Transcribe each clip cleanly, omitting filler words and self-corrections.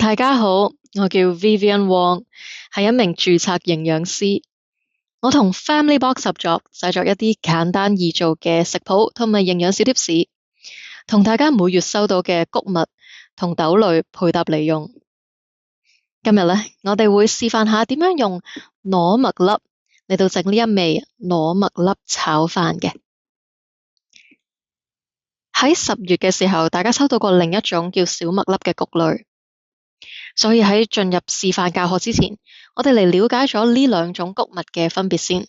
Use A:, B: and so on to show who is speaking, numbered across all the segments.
A: 大家好，我叫 Vivian Wong，係一名註冊營養師。我同 Family Box 合作，製作一啲簡單易做嘅食譜同埋營養小貼士，同大家每月收到嘅穀物同豆類配搭嚟用。今日呢，我哋會示範下點樣用糯麥粒嚟到整呢一味糯麥粒炒飯嘅。喺10月嘅時候，大家收到過另一種叫小麥粒嘅穀類。所以喺進入示範教學之前，我哋嚟了解咗呢兩種穀物嘅分別先。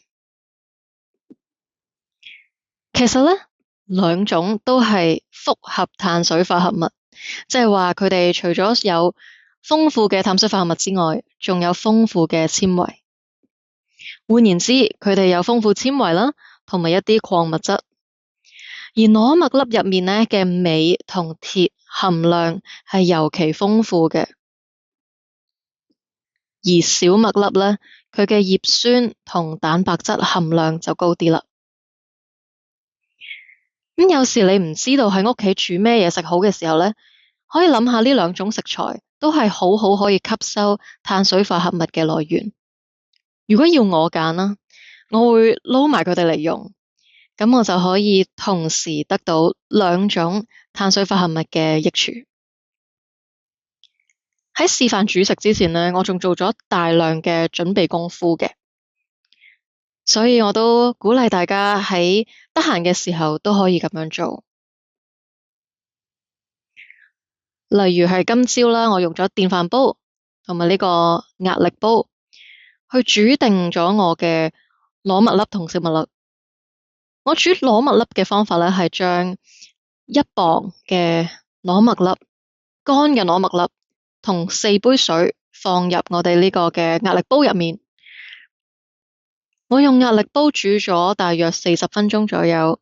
A: 其實呢，兩種都係複合碳水化合物，即係話佢哋除咗有豐富嘅碳水化合物之外，仲有豐富嘅纖維。換言之，佢哋有豐富纖維啦，同埋一啲礦物質。而糯麥粒入面呢嘅鎂同鐵含量係尤其豐富嘅。而小麥粒呢，佢嘅葉酸同蛋白質含量就高啲啦。有時你唔知道喺屋企煮咩嘢食好嘅時候呢，可以諗下呢兩種食材都係好可以吸收碳水化合物嘅來源。如果要我揀啦，我會撈埋佢哋嚟用，咁我就可以同時得到兩種碳水化合物嘅益處。喺示範煮食之前呢，我仲做咗大量嘅準備功夫嘅，所以我都鼓勵大家喺得閒嘅時候都可以咁樣做。例如係今朝啦，我用咗電飯煲同埋呢個壓力煲去煮定咗我嘅糯麥粒同小麥粒。我煮糯麥粒嘅方法呢，係將1磅嘅糯麥粒，乾嘅糯麥粒，同4杯水放入我哋呢個嘅壓力煲入面。我用壓力煲煮咗大約40分鐘左右，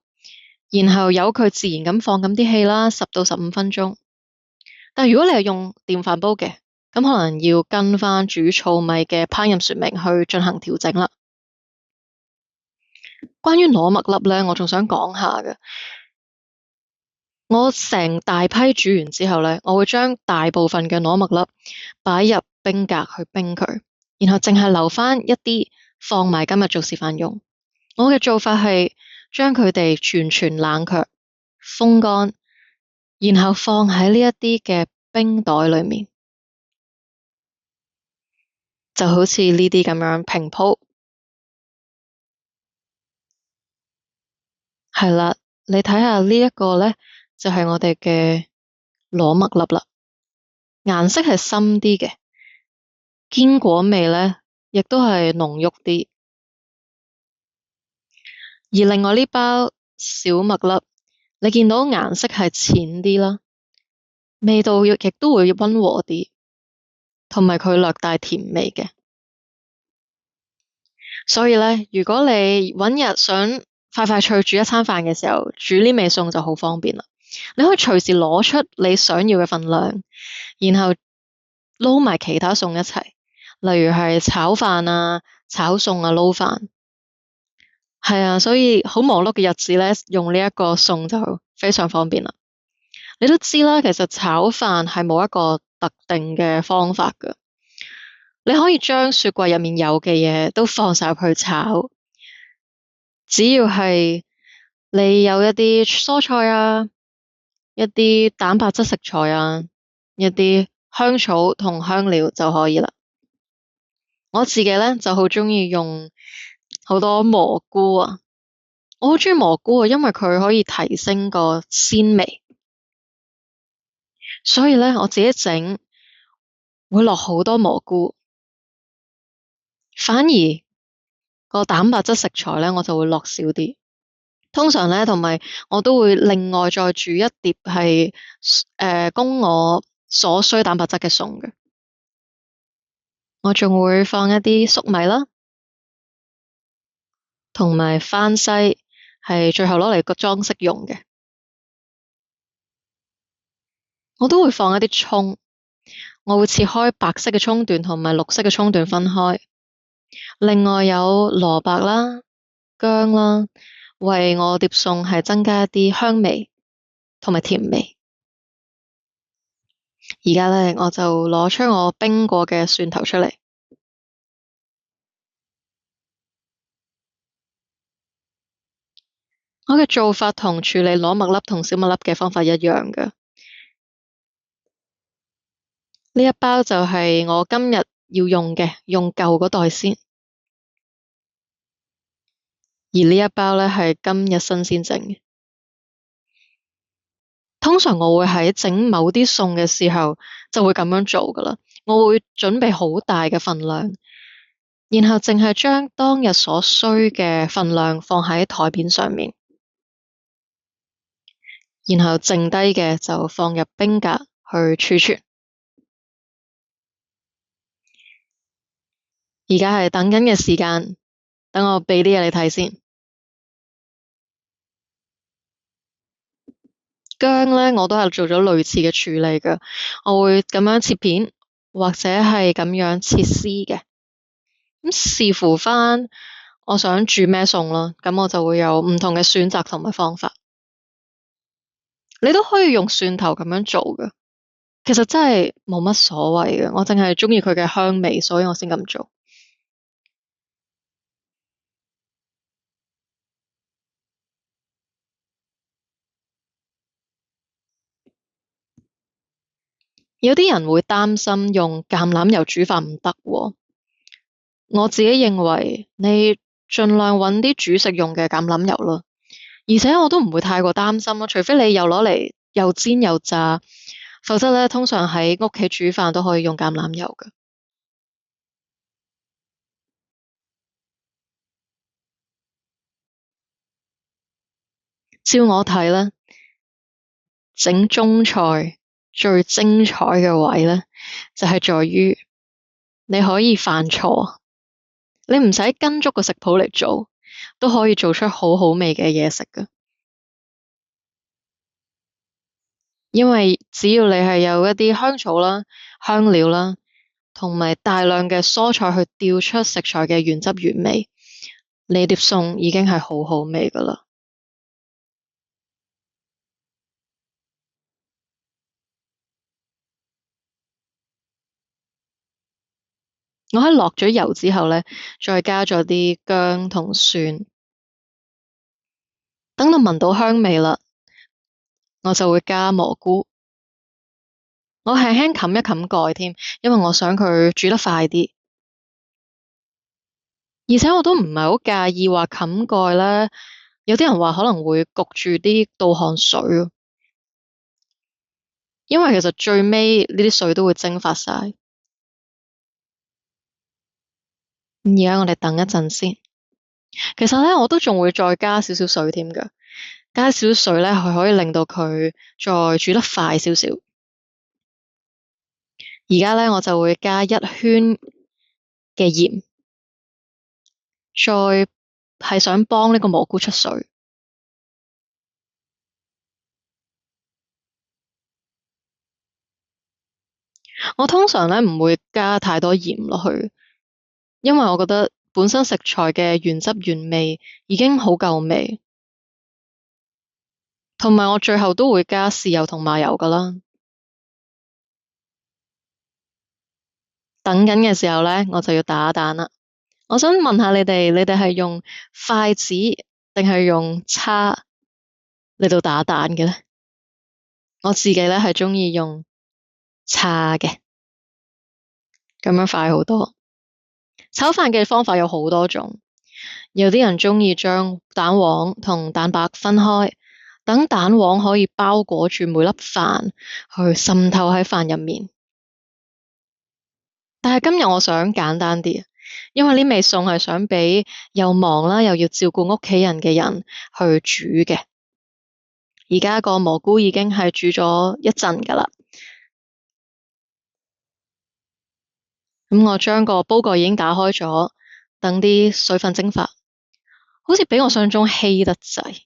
A: 然後由佢自然咁放咁啲氣啦，10到15分鐘。但如果你係用電飯煲嘅，咁可能要跟返煮糙米嘅烹飪說明去進行調整啦。關於糯麥粒呢，我仲想講下嘅。我成大批煮完之後呢，我會將大部分嘅糯麥粒擺入冰格去冰佢，然後淨係留返一啲放埋今日做示範用。我嘅做法係將佢哋全冷卻、風乾，然後放喺呢一啲嘅冰袋裏面，就好似呢啲咁樣平鋪。係啦，你睇下呢一個呢，就係我哋嘅糯麥粒啦，顏色係深啲嘅，堅果味呢亦都係濃郁啲。而另外呢包小麥粒，你見到顏色係淺啲啦，味道亦都會溫和啲，同埋佢略帶甜味嘅。所以呢，如果你搵日想快脆煮一餐飯嘅時候，煮呢味餸就好方便啦。你可以隨時攞出你想要嘅份量，然後撈埋其他餸一齊，例如係炒飯啊、炒餸啊、撈飯。係啊，所以好忙碌嘅日子呢，用呢一個餸就非常方便啦。你都知啦，其實炒飯係冇一個特定嘅方法㗎。你可以將雪櫃入面有嘅嘢都放晒入去炒，只要係你有一啲蔬菜啊、一啲蛋白質食材啊、一啲香草同香料就可以啦。我自己呢就好鍾意用好多蘑菇啊，我好鍾意蘑菇啊，因為佢可以提升個鮮味，所以呢，我自己整會落好多蘑菇。反而個蛋白質食材呢，我就會落少啲。通常呢，同埋我都會另外再煮一碟係供我所需蛋白質嘅餸嘅。我仲會放一啲粟米啦，同埋番西，係最後攞嚟個裝飾用嘅。我都會放一啲蔥，我會切開白色嘅蔥段同埋綠色嘅蔥段分開。另外有蘿蔔啦、薑啦，為我碟餸係增加一啲香味同埋甜味。而家咧，我就攞出我冰過嘅蒜頭出嚟。我嘅做法同處理攞麥粒同小麥粒嘅方法一樣嘅。呢一包就係我今日要用嘅，用舊嗰袋先。而呢一包咧係今日新鮮整嘅。通常我會喺整某啲餸嘅時候就會咁樣做噶啦。我會準備好大嘅份量，然後淨係將當日所需嘅份量放喺台面上面，然後剩低嘅就放入冰格去儲存。而家係等緊嘅時間，等我畀啲嘢你睇先。薑呢，我都係做咗類似嘅處理嘅，我會咁樣切片，或者係咁樣切絲嘅。咁視乎返我想煮咩餸咯，咁我就會有唔同嘅選擇同埋方法。你都可以用蒜頭咁樣做嘅，其實真係冇乜所謂嘅，我淨係鍾意佢嘅香味，所以我先咁做。有啲人會擔心用橄欖油煮飯唔得喎，我自己認為你盡量揾啲煮食用嘅橄欖油咯，而且我都唔會太過擔心咯，除非你又攞嚟又煎又炸，否則呢，通常喺屋企煮飯都可以用橄欖油嘅。照我睇呢，整中菜最精彩嘅位呢，就係在於你可以犯錯，你唔使跟足個食譜嚟做，都可以做出好好味嘅嘢食㗎。因為只要你係有一啲香草啦、香料啦，同埋大量嘅蔬菜去調出食材嘅原汁原味，你碟餸已經係好好味㗎喇。我喺落咗油之後呢，再加咗啲薑同蒜，等到聞到香味啦，我就會加蘑菇。我輕輕冚一冚蓋添，因為我想佢煮得快啲。而且我都唔係好介意話冚蓋咧，有啲人話可能會焗住啲倒汗水咯，因為其實最尾呢啲水都會蒸發晒。而家我哋等一陣先。其實咧，我都仲會再加少少水添㗎，加少少水咧，係可以令到佢再煮得快少少。而家咧，我就會加一圈嘅鹽，再係想幫呢個蘑菇出水。我通常咧唔會加太多鹽落去，因為我覺得本身食材嘅原汁原味已經好夠味，同埋我最後都會加豉油同麻油㗎啦。等緊嘅時候咧，我就要打蛋啦。我想問下你哋係用筷子定係用叉嚟到打蛋嘅咧？我自己咧係鍾意用叉嘅，咁樣快好多。炒飯嘅方法有好多種，有啲人鍾意將蛋黃同蛋白分開，等蛋黃可以包裹住每粒飯，去滲透喺飯入面。但係今日我想簡單啲，因為呢味餸係想畀又忙啦又要照顧屋企人嘅人去煮嘅。而家個蘑菇已經係煮咗一陣㗎喇，咁我將個煲蓋已經打開咗，等啲水分蒸發，好似比我想像中稀得滯。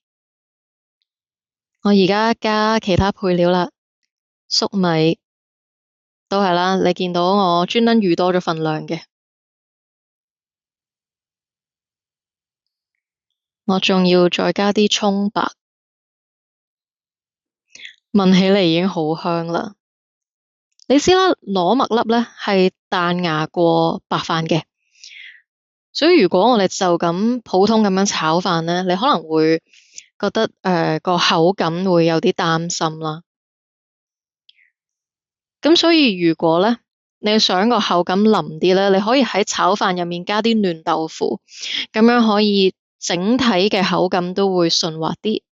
A: 我而家加其他配料啦，粟米都係啦，你見到我專登預多咗份量嘅，我仲要再加啲葱白，聞起嚟已經好香啦。你知啦，攞麥粒咧係彈牙過白飯嘅，所以如果我哋就咁普通咁樣炒飯咧，你可能會覺得個口感會有啲擔心啦。咁所以如果咧你想個口感腍啲咧，你可以喺炒飯入面加啲嫩豆腐，咁樣可以整體嘅口感都會順滑啲。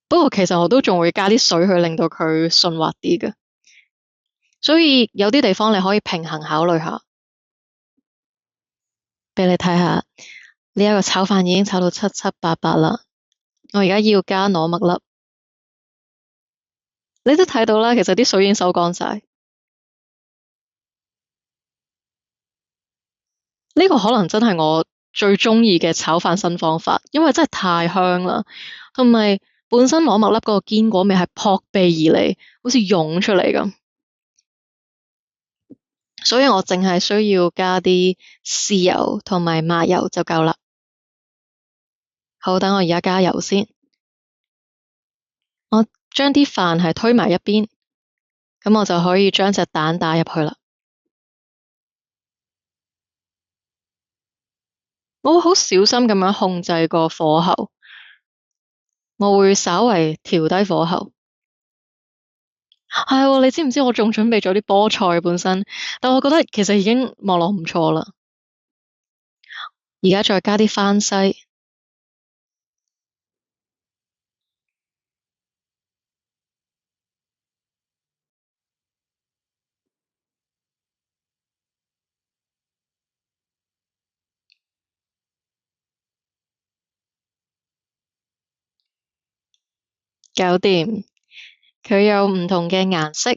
A: 不過其實我都仲會加啲水去令到佢順滑啲嘅，所以有啲地方你可以平衡考慮下。俾你睇下，呢一個炒飯已經炒到七七八八啦。我而家要加糯麥粒，你都睇到啦，其實啲水已經收乾晒。呢個可能真係我最鍾意嘅炒飯新方法，因為真係太香啦，同埋本身糯麥粒嗰個堅果味係撲鼻而嚟，好似湧出嚟咁。所以我淨係需要加啲豉油同埋麻油就夠啦。好，等我而家加油先。我將啲飯係推埋一邊，咁我就可以將隻蛋打入去啦。我會好小心咁樣控制個火候，我會稍為調低火候。係喎，你知唔知我仲準備咗啲菠菜本身，但我覺得其實已經望落唔錯啦。而家再加啲番西，搞掂。佢有唔同嘅顏色，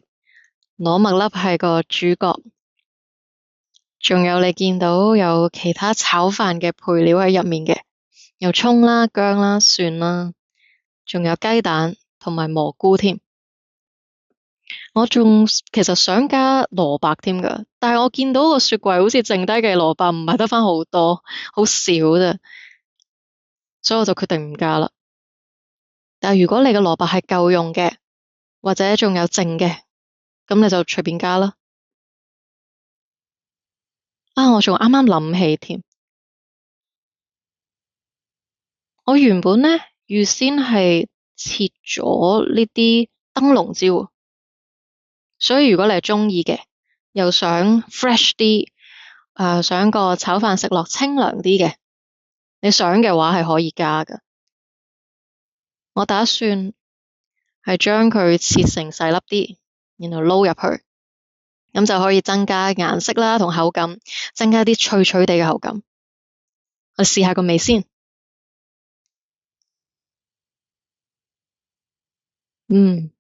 A: 糯麥粒係個主角，仲有你見到有其他炒飯嘅配料喺入面嘅，有葱啦、薑啦、蒜啦，仲有雞蛋同埋蘑菇添。我仲其實想加蘿蔔添㗎，但係我見到個雪櫃好似剩低嘅蘿蔔唔係得返好多，好少啫，所以我就決定唔加啦。但係如果你嘅蘿蔔係夠用嘅，或者仲有剩嘅，咁你就隨便加啦。啊，我仲啱啱諗起添，我原本咧預先係切咗呢啲燈籠椒，所以如果你係鍾意嘅，又想 fresh 啲，想個炒飯食落清涼啲嘅，你想嘅話係可以加㗎。我打算係將佢切成細粒啲，然後撈入去，咁就可以增加顏色啦同口感，增加啲脆脆地嘅口感。我試下個味先。嗯，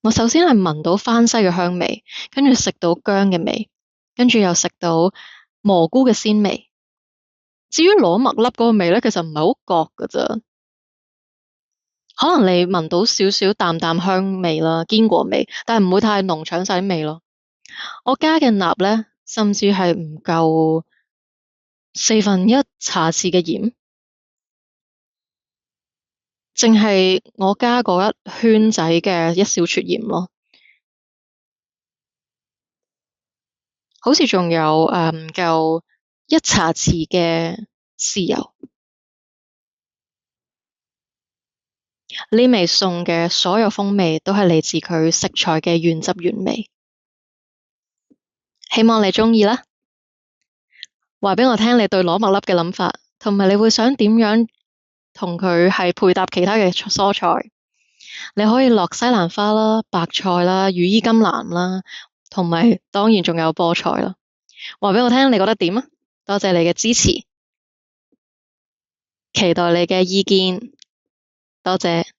A: 我首先係聞到番西嘅香味，跟住食到薑嘅味，跟住又食到蘑菇嘅鮮味。至於攞麥粒嗰個味咧，其實唔係好覺㗎咋，可能你聞到少少淡淡香味啦，堅果味，但係唔會太濃搶晒啲味咯。我加嘅鈉咧，甚至係唔夠1/4茶匙嘅鹽，淨係我加嗰一圈仔嘅一小撮鹽咯。好似仲有唔夠1茶匙嘅豉油。呢味餸嘅所有風味都係嚟自佢食材嘅原汁原味，希望你鍾意啦。話畀我聽你對攞麥粒嘅諗法，同埋你會想點樣同佢係配搭其他嘅蔬菜。你可以落西蘭花啦、白菜啦、羽衣甘藍啦，同埋當然仲有菠菜啦。話畀我聽你覺得點啊？多謝你嘅支持，期待你嘅意見，多謝。